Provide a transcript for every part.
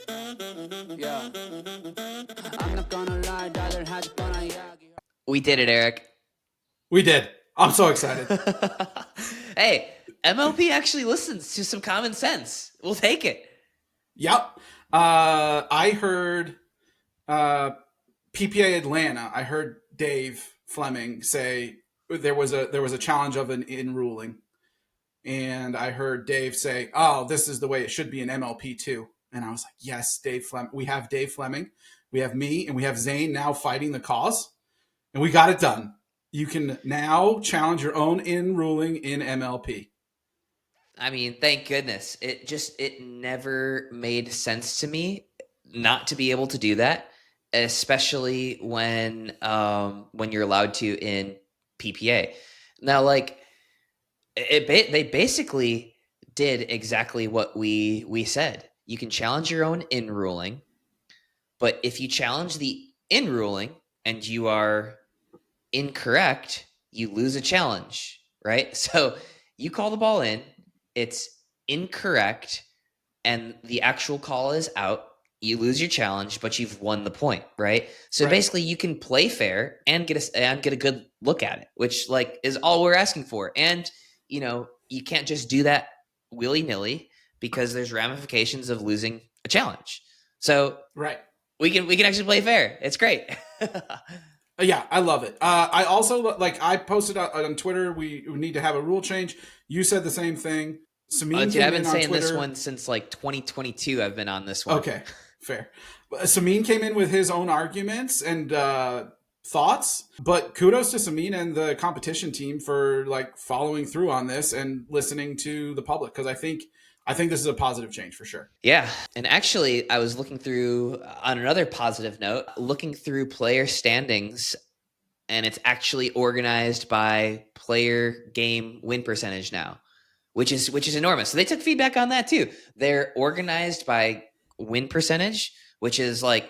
Yeah. I'm not gonna lie, rather had fun. We did it, Eric. We did. I'm so excited. Hey, MLP actually listens to some common sense. We'll take it. Yep. I heard PPA Atlanta. I heard Dave Fleming say there was a challenge of an in ruling, and I heard Dave say, "Oh, this is the way it should be in MLP too." And I was like, "Yes, Dave Fleming. We have Dave Fleming, we have me, and we have Zane now fighting the cause, and we got it done. You can now challenge your own in ruling in MLP." I mean, thank goodness. It never made sense to me not to be able to do that, especially when you're allowed to in PPA. Now, like they basically did exactly what we said. You can challenge your own in ruling, but if you challenge the in ruling and you are incorrect, you lose a challenge, right? So you call the ball in, it's incorrect, and the actual call is out. You lose your challenge, but you've won the point, right? So basically, you can play fair and get a good look at it, which like is all we're asking for. And you can't just do that willy nilly because there's ramifications of losing a challenge. So we can actually play fair. It's great. Yeah, I love it. I also I posted on Twitter. We need to have a rule change. You said the same thing. Sameen dude, I've been saying this one since like 2022. I've been on this one. Okay, fair. Sameen came in with his own arguments and thoughts, but kudos to Sameen and the competition team for like following through on this and listening to the public, because I think this is a positive change for sure. Yeah. And actually, I was looking through, on another positive note, looking through player standings, and it's actually organized by player game win percentage now, which is enormous. So they took feedback on that too. They're organized by win percentage, which is like,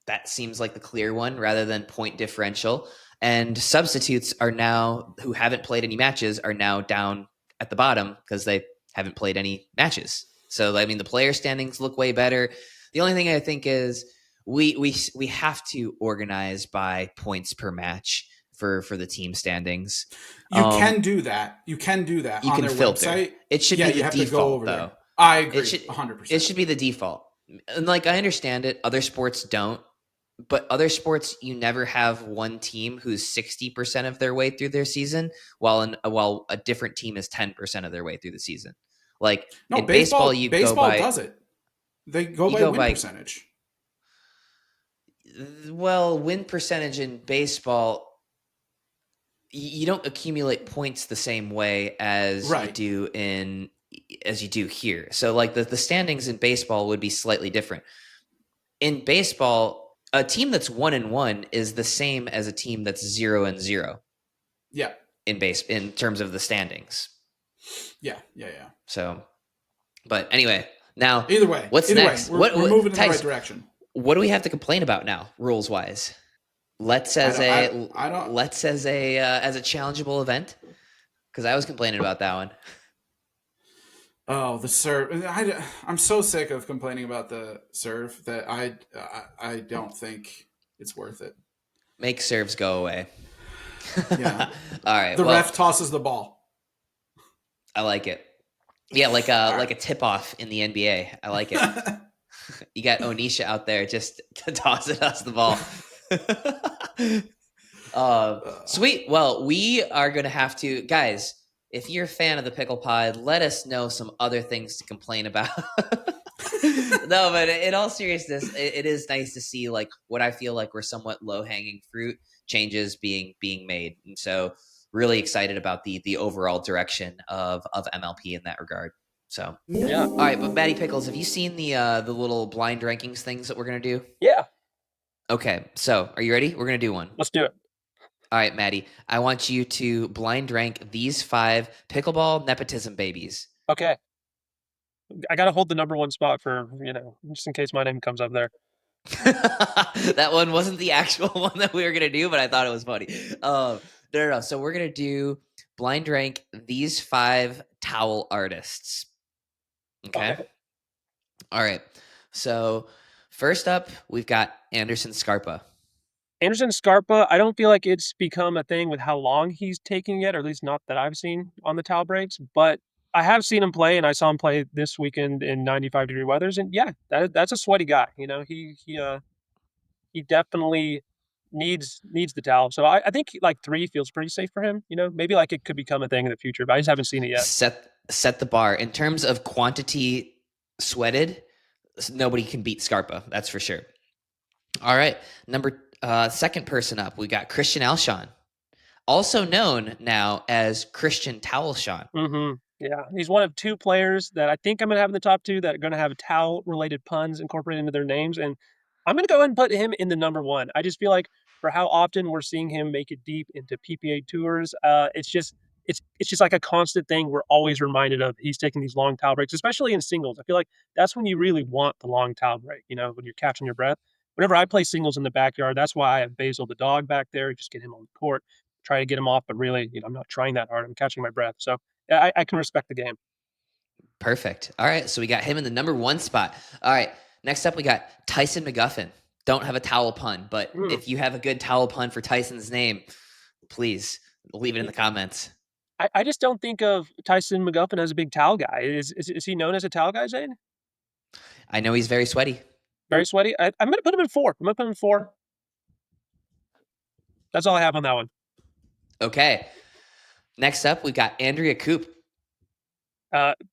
that seems like the clear one rather than point differential. And substitutes are now, who haven't played any matches, are now down at the bottom because they haven't played any matches. So I mean, the player standings look way better. The only thing I think is we have to organize by points per match for the team standings. You can do that. You can do that on their filter. website. It should be the default, though. There. I agree, 100%. It should be the default. And like, I understand it. Other sports don't. But other sports, you never have one team who's 60% of their way through their season, while a different team is 10% of their way through the season. Like in baseball, you baseball go by, does it. They go by win percentage. Well, win percentage in baseball, you don't accumulate points the same way as you do here. So like the standings in baseball would be slightly different. In baseball, a team that's 1-1 is the same as a team that's 0-0. Yeah. In terms of the standings. Yeah. So, but anyway, now either way, what's next? We're moving in the right direction. What do we have to complain about now, rules wise? Let's as a challengeable event, because I was complaining about that one. Oh, the serve! I'm so sick of complaining about the serve that I don't think it's worth it. Make serves go away. Yeah. All right. The ref tosses the ball. I like it. Yeah, like a tip off in the NBA. I like it. You got Onisha out there just to toss the ball. Sweet. Well, we are going to have to, guys. If you're a fan of the Pickle Pod, let us know some other things to complain about. No, but in all seriousness, it is nice to see like what I feel like were somewhat low-hanging fruit changes being made. And so really excited about the overall direction of MLP in that regard. So yeah. All right, but Matty Pickles, have you seen the little blind rankings things that we're going to do? Yeah. Okay, so are you ready? We're going to do one. Let's do it. All right, Maddie, I want you to blind rank these 5 pickleball nepotism babies. Okay. I got to hold the number 1 spot for, just in case my name comes up there. That one wasn't the actual one that we were going to do, but I thought it was funny. No. So we're going to do blind rank these 5 towl artists. Okay. All right. So first up, we've got Anderson Scarpa. Anderson Scarpa, I don't feel like it's become a thing with how long he's taking it, or at least not that I've seen on the towel breaks, but I have seen him play, and I saw him play this weekend in 95-degree weathers, and yeah, that's a sweaty guy. He definitely needs the towel. So I think like 3 feels pretty safe for him. Maybe like it could become a thing in the future, but I just haven't seen it yet. Set the bar in terms of quantity sweated. Nobody can beat Scarpa, that's for sure. All right, second person up, we got Christian Alshon, also known now as Christian Towelshawn. Mm-hmm. Yeah, he's one of 2 players that I think I'm going to have in the top 2 that are going to have towel-related puns incorporated into their names, and I'm going to go ahead and put him in the number 1. I just feel like for how often we're seeing him make it deep into PPA tours, it's just like a constant thing we're always reminded of. He's taking these long towel breaks, especially in singles. I feel like that's when you really want the long towel break, when you're catching your breath. Whenever I play singles in the backyard, that's why I have Basil the dog back there. Just get him on the court, try to get him off, but really, I'm not trying that hard. I'm catching my breath. So I can respect the game. Perfect. All right, so we got him in the number 1 spot. All right, next up we got Tyson McGuffin. Don't have a towel pun, but if you have a good towel pun for Tyson's name, please leave it in the comments. I just don't think of Tyson McGuffin as a big towel guy. Is he known as a towel guy, Zane? I know he's very sweaty. Very sweaty? I'm going to put him in 4. I'm going to put him in 4. That's all I have on that one. Okay. Next up, we got Andrea Coop.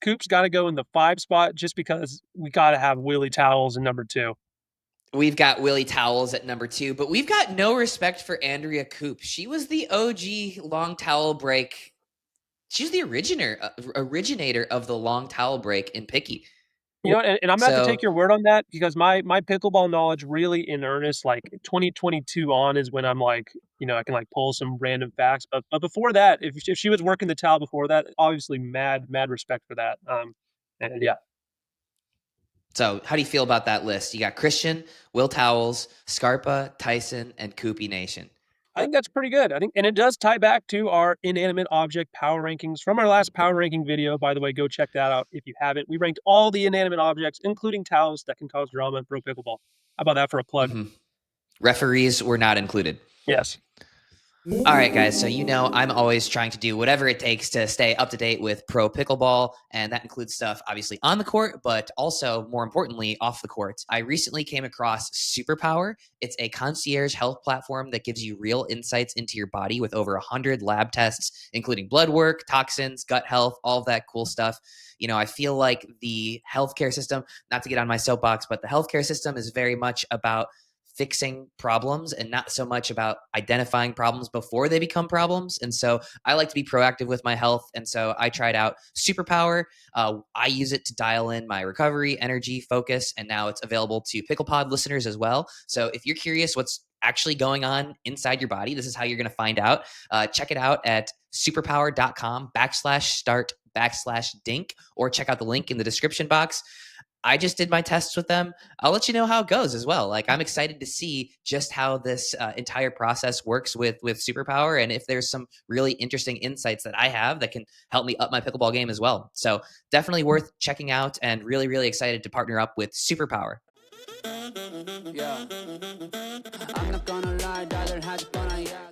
Coop's got to go in the 5 spot just because we got to have Willie Towels in number 2. We've got Willie Towels at number 2, but we've got no respect for Andrea Coop. She was the OG long towel break. She's the originator of the long towel break in Picky. And I'm going to have to take your word on that because my pickleball knowledge really in earnest, like 2022 on is when I'm like, I can like pull some random facts. But before that, if she was working the towel before that, obviously mad respect for that. And yeah. So how do you feel about that list? You got Christian, Will Towels, Scarpa, Tyson, and Koopy Nation. I think that's pretty good. And it does tie back to our inanimate object power rankings from our last power ranking video. By the way, go check that out if you haven't. We ranked all the inanimate objects, including towels that can cause drama in pro pickleball. How about that for a plug? Mm-hmm. Referees were not included. Yes. All right, guys. So I'm always trying to do whatever it takes to stay up to date with pro pickleball, and that includes stuff obviously on the court, but also more importantly off the court. I recently came across Superpower. It's a concierge health platform that gives you real insights into your body with over 100 lab tests, including blood work, toxins, gut health, all of that cool stuff. I feel like the healthcare system, not to get on my soapbox, but the healthcare system is very much about fixing problems and not so much about identifying problems before they become problems. And so I like to be proactive with my health. And so I tried out Superpower. I use it to dial in my recovery, energy, focus, and now it's available to PicklePod listeners as well. So if you're curious what's actually going on inside your body, this is how you're going to find out. Check it out at superpower.com/start/dink, or check out the link in the description box. I just did my tests with them. I'll let you know how it goes as well. Like, I'm excited to see just how this entire process works with Superpower, and if there's some really interesting insights that I have that can help me up my pickleball game as well. So definitely worth checking out, and really, really excited to partner up with Superpower. Yeah. I'm not gonna lie, rather had fun, yeah.